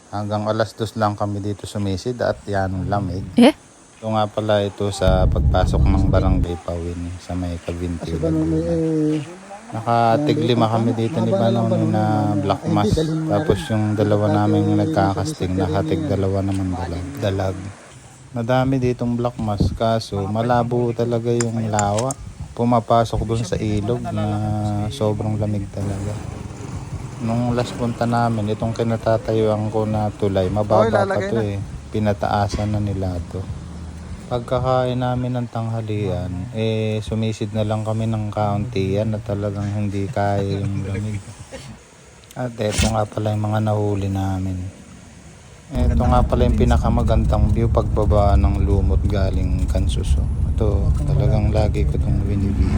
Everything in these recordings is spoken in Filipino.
Hanggang alas 2 lang kami dito sumisid at yan lamig. Eh? Ito nga pala ito sa pagpasok ng Barangay Pawin sa may Cavite, Laguna. Nakatig-5 kami dito ni Banoni na black mass. Tapos yung dalawa namin nagkakasting, nakatig-2 naman dalag. Madami ditong black mass kaso malabo talaga yung lawa. Pumapasok dun sa ilog na sobrang lamig talaga. Nung last punta namin, itong kinatatayuan ko na tulay, mababa pa to eh. Pinataasan na nila to. Pagkakain namin ng tanghalian, sumisid na lang kami ng kaunti yan na talagang hindi kaya yung lamig. At eto nga pala yung mga nahuli namin. Ito nga pala yung pinakamagandang view pagbaba ng lumot galing Kansuso. Ito talagang lagi ko itong winibig.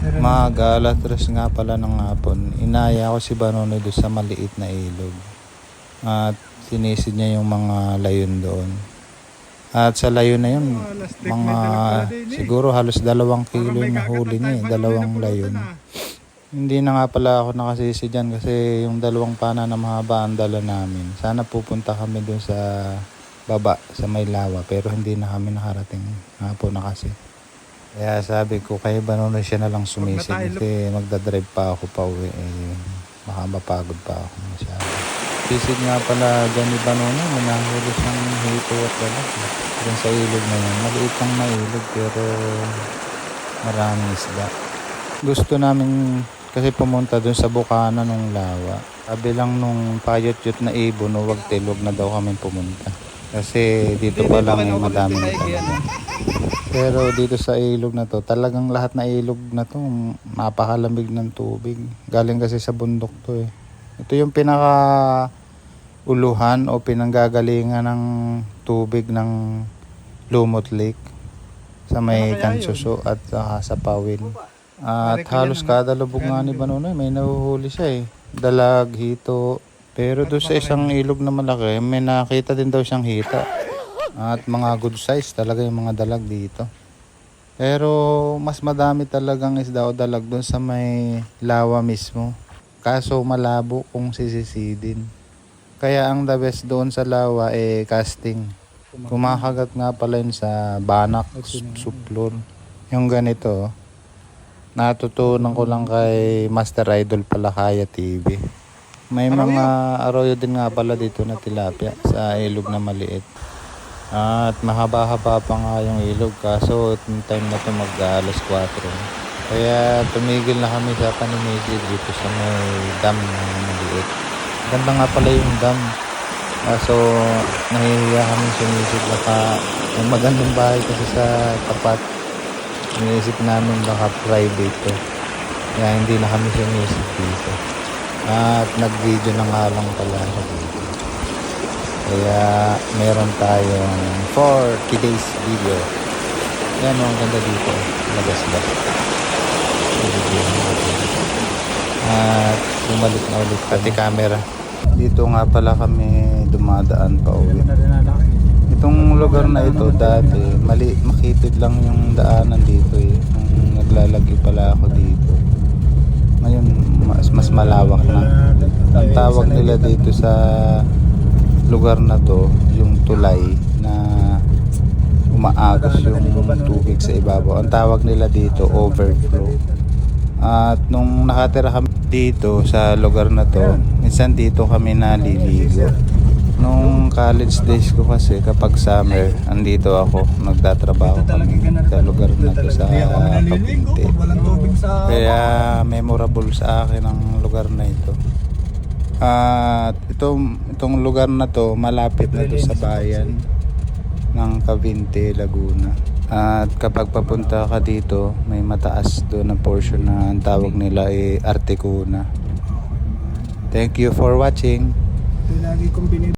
Mga alas 3 nga pala ng hapon, inaya ko si Banoni doon sa maliit na ilog. At sinisid niya yung mga layon doon. At sa layon na yun, mga siguro halos 2 kilo yung nahuli niya 2 layon. Hindi na nga pala ako nakasisi dyan kasi yung 2 pana na mahaba ang dala namin. Sana pupunta kami doon sa baba, sa Maylawa, pero hindi na kami nakarating. Hapon na kasi. Kaya sabi ko kay Banoni siya na lang sumisid kasi magdadrive pa ako pa uwi. Baka mapagod pa ako masyado. Sisid nga pala dyan ni Banoni, may nahuli siyang hito at dalag. Dyan sa ilog na yan. Maliit lang na ilog pero maraming isda. Gusto namin kasi pumunta dun sa bukana nung lawa. Sabi lang nung payot-yot na ibon o wag tilog na daw kami pumunta. Kasi dito pa lang ay madaming talaga. Pero dito sa ilog na to, talagang lahat na ilog na to, napakalamig ng tubig. Galing kasi sa bundok to eh. Ito yung pinaka uluhan o pinanggagalingan ng tubig ng Lumot Lake sa may Kansuso at sa Pawin. At halos kada lubog nga ni Banoni may nahuhuli siya eh. Dalag, hito. Pero doon sa isang ilog na malaki, may nakita din daw siyang hita. At mga good size talaga yung mga dalag dito. Pero mas madami talagang isda o dalag doon sa may lawa mismo. Kaso malabo kung sisisidin. Kaya ang the best doon sa lawa casting. Kumakagat nga pala yun sa banak, suplon. Yung ganito, natutunan ko lang kay Master Idol Palakaya TV. May mga arroyo din nga pala dito na tilapia sa ilog na maliit. At mahaba-haba pa nga yung ilog kaso yung time na to mag-alas 4. Kaya tumigil na kami sa panimisid dito sa may dam na maliit. Ganda nga pala yung dam. Kaso nahihiya kami sumisid baka may magandang bahay kasi sa tapat. Iniisip namin baka private to. Kaya hindi na kami sumisid dito. At nag-video na nga lang pala ako dito. Kaya meron tayong 40 days video. Yan ang ganda dito. Lagas-gas. At bumalik na ulit pati camera. Dito nga pala kami dumadaan pa uwi. Itong lugar na ito dati makitid lang yung daanan dito eh. Nung naglalagi pala ako dito. Ngayon mas malawak na. Ang tawag nila dito sa lugar na to yung tulay na umaagos yung tubig sa ibabaw. Ang tawag nila dito overflow. At nung nakatira kami dito sa lugar na to, minsan dito kami naliligo. Nung college days ko kasi kapag summer, andito ako, nagtatrabaho kami sa lugar na to sa Cavite. Kaya memorable sa akin ang lugar na ito. At itong lugar na to malapit na to sa bayan ng Cavite, Laguna. At kapag papunta ka dito, may mataas doon na portion na ang tawag nila ay Articuna. Thank you for watching.